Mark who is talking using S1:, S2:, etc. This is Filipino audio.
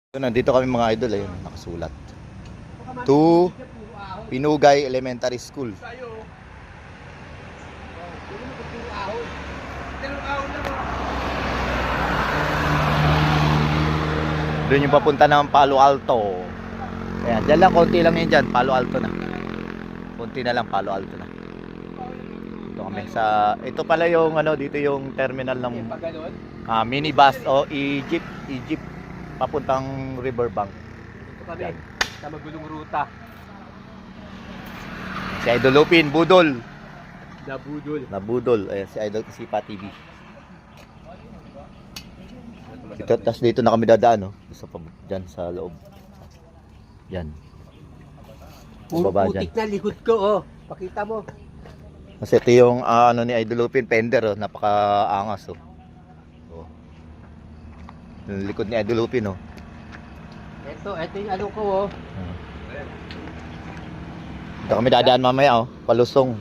S1: So, nandito kami mga idol, ayun, nakasulat. To Pinugay Elementary School. Doon yung papunta ng Palo Alto. Ayan, dyan lang, konti lang yun dyan, Palo Alto na. Konti na lang, Palo Alto na. Dito kami sa, ito pala yung ano, dito yung terminal ng minibus o Egypt papuntang Riverbank.
S2: Ito kami, sa magulong ruta.
S1: Si Idol Lupin, Budol.
S2: Nabudol.
S1: Nabudol. Ayan, si Idol Kasipa TV. Ito, tas dito na kami dadaan, no? Diyan sa loob. Yan.
S2: Puro
S1: Baba
S2: putik
S1: dyan.
S2: na likod ko, oh. Pakita mo.
S1: Kasi ito yung ano ni Idol Lupin, fender, oh. Napaka-angas, oh. Oh. Yung likod ni Idol Lupin, oh.
S2: Ito yung ano ko, oh.
S1: Dito kami dadaan mamaya, oh. Palusong.